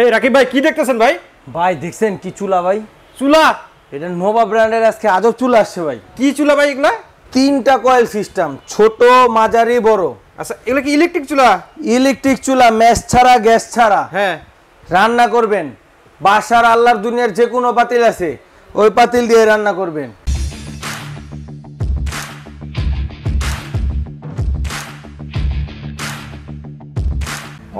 এই রাকিব ভাই কি দেখতেছেন ভাই? ভাই দেখছেন কি চুলা ভাই? চুলা? এটা নোভা ব্র্যান্ডের আজকে আজব চুলা আসছে ভাই। কি চুলা ভাই এগুলা? তিনটা কয়েল সিস্টেম, ছোট মাঝারি বড়। আচ্ছা এগুলা কি ইলেকট্রিক চুলা? ইলেকট্রিক চুলা, ম্যাচ ছাড়া গ্যাস ছাড়া। হ্যাঁ, রান্না করবেন বাসার আল্লাহর দুনিয়ার যে কোনো পাতিল আছে ওই পাতিল দিয়ে রান্না করবেন।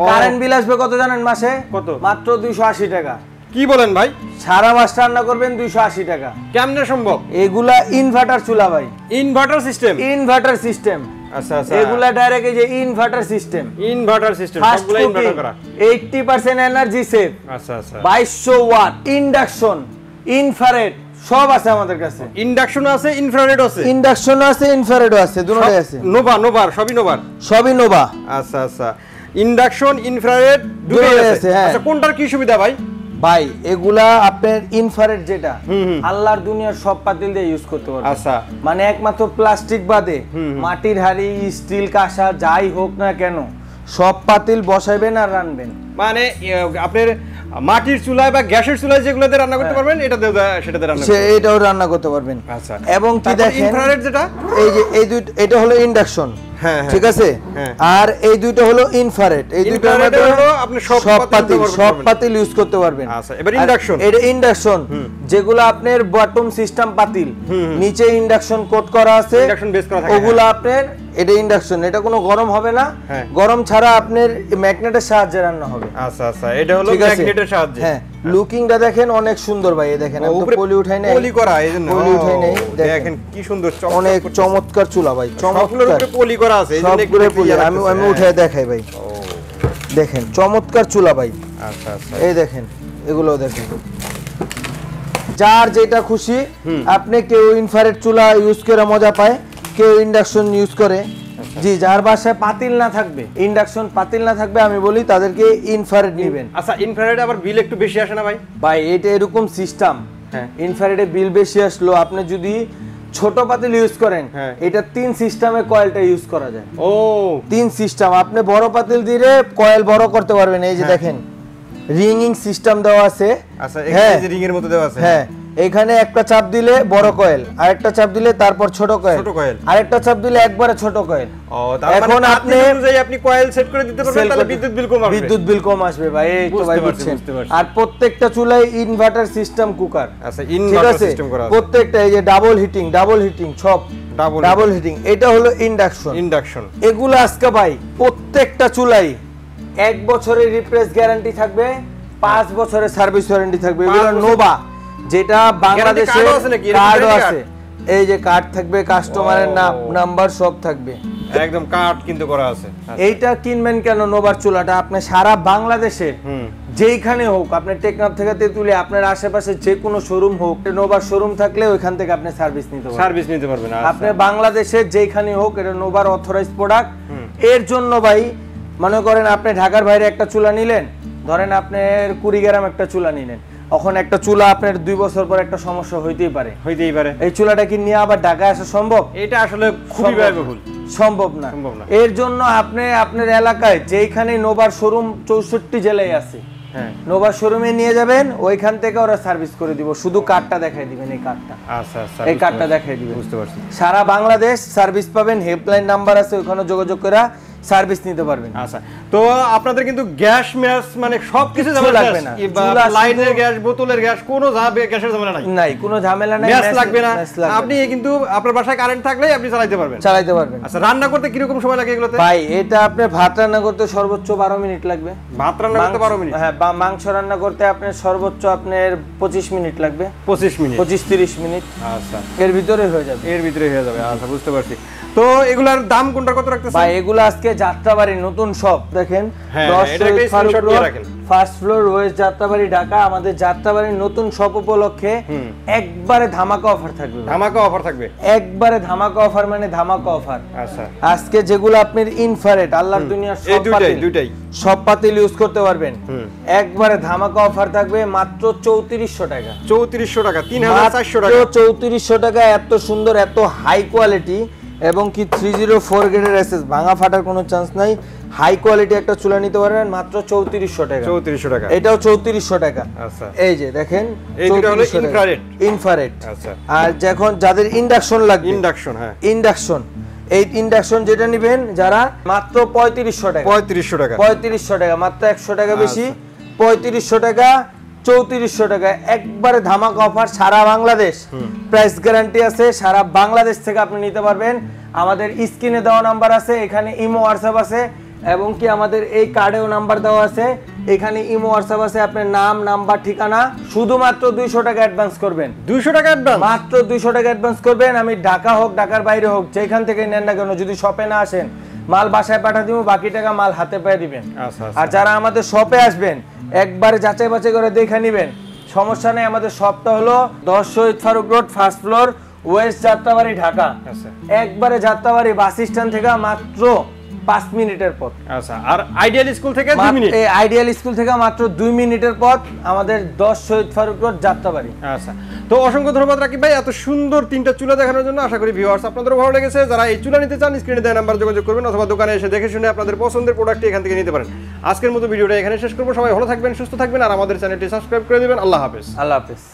কারেন্ট বিল আসবে কত জানেন মাসে? কত? মাত্র 280 টাকা। কি বলেন ভাই? সারা মাস রান্না করবেন 280 টাকা। কেমনে সম্ভব? এগুলা ইনভার্টার চুলা ভাই। Inverter system? Inverter system. আচ্ছা আচ্ছা, এগুলা ডাইরেক্ট এই যে ইনভার্টার সিস্টেম। ইনভার্টার সিস্টেম সবগুলা ইনভার্টার করা। 80% এনার্জি সেভ। আচ্ছা আচ্ছা, 2200 ওয়াট। ইন্ডাকশন, ইনফ্রারেড সব আছে আমাদের কাছে। ইন্ডাকশন আছে, ইনফ্রারেড আছে। ইন্ডাকশন আছে, ইনফ্রারেডও আছে, দুটোই আছে। নোভা সবই নোভা। সবই নোভা। আচ্ছা আচ্ছা, ইন্ডাকশন ইনফ্রারেড দুটোই আছে। আচ্ছা কোনটার কি সুবিধা ভাই? ভাই এগুলা আপনার ইনফ্রারেড যেটা আল্লাহর দুনিয়ার সব পাতিল দিয়ে ইউজ করতে পারবেন। আচ্ছা, মানে একমাত্র প্লাস্টিক বাদে মাটির হাড়ি, স্টিল কাঁসা যাই হোক না কেন সব পাতিল বসাইবেন আর রান্নবেন। মানে আপনার মাটির চুলায় বা গ্যাসের চুলায় যেগুলোতে রান্না করতে পারবেন এটাতে সেটাতে রান্না করতে পারবেন। এটাও রান্না করতে পারবেন। আচ্ছা, এবং কি দেখেন ইনফ্রারেড যেটা এই যে এই দুটো এটা হলো ইন্ডাকশন। হ্যাঁ ঠিক আছে। আর এই দুটো হলো ইনফ্রারেড। এই দুটোর মধ্যে হলো আপনি সব পাতিল ইউজ করতে পারবেন। আচ্ছা, এবার ইন্ডাকশন। এটা ইন্ডাকশন যেগুলো আপনার বটম সিস্টেম পাতিল, নিচে ইন্ডাকশন কোট করা আছে, ইন্ডাকশন বেস করা থাকে। ওগুলো আপনার এটা ইন্ডাকশন, এটা কোনো গরম হবে না। গরম ছাড়া আপনার ম্যাগনেটের সাহায্যে রান্না হবে। আচ্ছা আচ্ছা, এটা হলো ম্যাগনেটের সাহায্যে। হ্যাঁ, লুকিংটা দেখেন অনেক সুন্দর ভাই। এই দেখেন একদম পলি উঠাই নাই, পলি করা এইজন্য পলি উঠাই নাই। দেখেন কি সুন্দর, অনেক চমৎকার চুলা ভাই, চমৎকার। উপরে পলি করা আছে এইজন্য একটু আমি উঠায় দেখাই ভাই। দেখেন চমৎকার চুলা ভাই। আচ্ছা আচ্ছা, এই দেখেন এগুলো দেখেন, যার যেটা খুশি। আপনি কেউ ইনফ্রারেড চুলা ইউজ করে মজা পায়, কেউ ইন্ডাকশন ইউজ করে। জি, যার বাসায় পাতিল না থাকবে, ইন্ডাকশন পাতিল না থাকবে, আমি বলি তাদেরকে ইনফ্রারেড নেবেন। আচ্ছা, ইনফ্রারেড আবার বিল একটু বেশি আসে না ভাই? ভাই এটা এরকম সিস্টেম, ইনফ্রারেডে বিল বেশি আসলো। আপনি যদি ছোট পাতিল ইউজ করেন এটা 3 সিস্টেমে কয়েলটা ইউজ করা যায়। ও 3 সিস্টেম। আপনি বড় পাতিল দিয়ে কয়েল বড় করতে পারবেন। এই যে দেখেন রিংইং সিস্টেম দেওয়া আছে। আচ্ছা, এখানে যে রিং এর মতো দেওয়া আছে। হ্যাঁ, এখানে একটা চাপ দিলে বড় কয়েল, আরেকটা চাপ দিলে তারপর ছোট কয়েল, আরেকটা চাপ দিলে একবারে ছোট কয়েল। ও এখন আপনি কয়েল সেট করে দিতে পারবেন, তাহলে বিদ্যুৎ বিল কম আসবে ভাই। এই তো ভাই বুঝছেন। আর প্রত্যেকটা চুলায় ইনভার্টার সিস্টেম কুকার। আচ্ছা, ইনভার্টার সিস্টেম করা আছে প্রত্যেকটা। এই যে ডাবল হিটিং সব ডাবল হিটিং। এটা হলো ইন্ডাকশন। এগুলো আজকে ভাই প্রত্যেকটা চুলাই 1 বছরের রিপ্লেস গ্যারান্টি থাকবে, 5 বছরের সার্ভিস ওয়ারেন্টি থাকবে। এগুলো নোভা, যেটা বাংলাদেশে কার্ডও আছে। এই যে কার্ড থাকবে, কাস্টমারের নাম্বার সব থাকবে, একদম কার্ড কিন্তু করা আছে। এইটা কিনবেন কেন? নোভার চুলাটা আপনি সারা বাংলাদেশে যেইখানে হোক, আপনি টেকনাফ থেকে তেতুলিয়া, আপনার আশেপাশে যে কোনো শোরুম হোক, নোভার শোরুম থাকলে ওইখান থেকে আপনি সার্ভিস নিতে পারবেন। আপনি বাংলাদেশে যেইখানে হোক, এটা নোভার অথরাইজ প্রোডাক্ট। এর জন্য ভাই মনে করেন আপনি ঢাকার বাইরে একটা চুলা নিলেন, ধরেন আপনার কুড়িগ্রাম একটা চুলা নিলেন, এখন একটা চুলা আপনার 2 বছর পর একটা সমস্যা হইতেই পারে। এই চুলাটা কি নিয়ে আবার ঢাকায় আসা সম্ভব? এটা আসলে খুবই ব্যয়বহুল, সম্ভব না। এর জন্য আপনি আপনার এলাকায় যেখানে নোভার শোরুম 64 জেলায় আছে, নোভার শোরুমে নিয়ে যাবেন, ওইখান থেকে ওরা সার্ভিস করে দিব। শুধু কার্ডটা দেখাই দিবেন, এই কার্ডটা। আচ্ছা আচ্ছা, এই কার্ডটা দেখাই দিবেন। বুঝতে পারছি। সারা বাংলাদেশ সার্ভিস পাবেন, হেল্পলাইন নাম্বার আছে, ওখানে যোগাযোগ করে সার্ভিস নিতে পারবেন। আচ্ছা, তো আপনাদের কিন্তু গ্যাস ম্যাস মানে সবকিছু লাগবে না, লাইনের গ্যাস, বোতলের গ্যাস, কোনো গ্যাসের ঝামেলা নাই, কোনো ঝামেলা নাই, গ্যাস লাগবে না। আপনি কিন্তু আপনার বাসায় কারেন্ট থাকলেই আপনি চালাতে পারবেন। আচ্ছা, রান্না করতে কি রকম সময় লাগে এগুলোতে? ভাই এটা আপনি ভাত রান্না করতে সর্বোচ্চ 12 মিনিট লাগবে। ভাত রান্না করতে 12 মিনিট? হ্যাঁ, মাংস রান্না করতে আপনার সর্বোচ্চ আপনার 25 মিনিট লাগবে। 25-30 মিনিট। আচ্ছা, এর ভিতরে হয়ে যাবে। আচ্ছা, বুঝতে পারছি। তো এগুলার দাম কোনটা কত রাখতেছেন? ভাই এগুলো আজকে যাত্রাবাড়ি নতুন শপ দেখেন, first floor west Jatrabari Dhaka. আমাদের যাত্রাবাড়ির নতুন শপ উপলক্ষে একবারে ধামাকা অফার থাকবে। একবারে ধামাকা অফার, মানে ধামাকা অফার। আচ্ছা, আজকে যেগুলো আপনার ইনফ্রারেড আল্লাহর দুনিয়ার সব পাতিল ইউজ করতে পারবেন, একবারে ধামাকা অফার থাকবে মাত্র 3400 টাকা। 3400 টাকা, 3400 টাকা। 3400 টাকা। এত সুন্দর, এত হাই কোয়ালিটি এবং কি 304 গ্রেডের এসএস, ভাঙা ফাটার কোনো চান্স নাই। হাই কোয়ালিটি একটা চুলা নিতে পারবেন মাত্র 3400 টাকা। 3400 টাকা, এটাও 3400 টাকা। আচ্ছা, এই যে দেখেন এই দুটো হলো ইনফ্রারেড। ইনফ্রারেড। আচ্ছা, আর যখন যাদের ইন্ডাকশন লাগবে, ইন্ডাকশন, হ্যাঁ ইন্ডাকশন, এই ইন্ডাকশন যেটা নেবেন যারা, মাত্র 3500 টাকা। 3500 টাকা, 3500 টাকা, মাত্র 100 টাকা বেশি। 3500 টাকা, 3400 টাকা, একবারে ধামাকা অফার। সারা বাংলাদেশ প্রাইস গ্যারান্টি আছে, সারা বাংলাদেশ থেকে আপনি নিতে পারবেন। আমাদের স্ক্রিনে দেওয়া নাম্বার আছে, এখানে ইমো হোয়াটসঅ্যাপ আছে, এবং কি আমাদের এই কার্ডেও নাম্বার দেওয়া আছে, এখানে ইমো হোয়াটসঅ্যাপ আছে। আপনার নাম, নাম্বার, ঠিকানা, শুধুমাত্র 200 টাকা অ্যাডভান্স করবেন। 200 টাকা অ্যাডভান্স, মাত্র 200 টাকা অ্যাডভান্স করবেন। আমি ঢাকা হোক, ঢাকার বাইরে হোক, যেখান থেকে নেন না কেন, যদি শপে না আসেন, মাল বাসায় পাঠিয়ে দিব, বাকি টাকা মাল হাতে পেয়ে দিবেন। আচ্ছা, আর যারা আমাদের শপে আসবেন, একবারে যাচাই বাছাই করে দেখে নেবেন, সমস্যা নেই। আমাদের শপটা হলো 10 Shahid Faruk road, first floor, west Jatrabari, Dhaka. আচ্ছা, একবারে যাত্রাবাড়ি বাস স্ট্যান্ড থেকে মাত্র 5 মিনিটের পথ। আচ্ছা, আর আইডিয়াল স্কুল থেকে 2 মিনিট, এই আইডিয়াল স্কুল থেকে মাত্র 2 মিনিটের পথ, আমাদের 10 শহীদ ফারুক রোড, যাত্রাবাড়ি। আচ্ছা, তো অসংখ্য ধন্যবাদ রাকিব ভাই এত সুন্দর 3টা চুলা দেখানোর জন্য। আশা করি ভিউয়ার্স আপনাদেরও ভালো লেগেছে। যারা এই চুলা নিতে চান, স্ক্রিনে দেওয়া নাম্বার যোগাযোগ করবেন, অথবা দোকানে এসে দেখে শুনে আপনাদের পছন্দের প্রোডাক্টটি এখান থেকে নিতে পারেন। আজকের মতো ভিডিওটা এখানে শেষ করবো। সবাই ভালো থাকবেন, সুস্থ থাকবেন, আর আমাদের চ্যানেলটি সাবস্ক্রাইব করে দিবেন। আল্লাহ হাফেজ। আল্লাহ হাফেজ।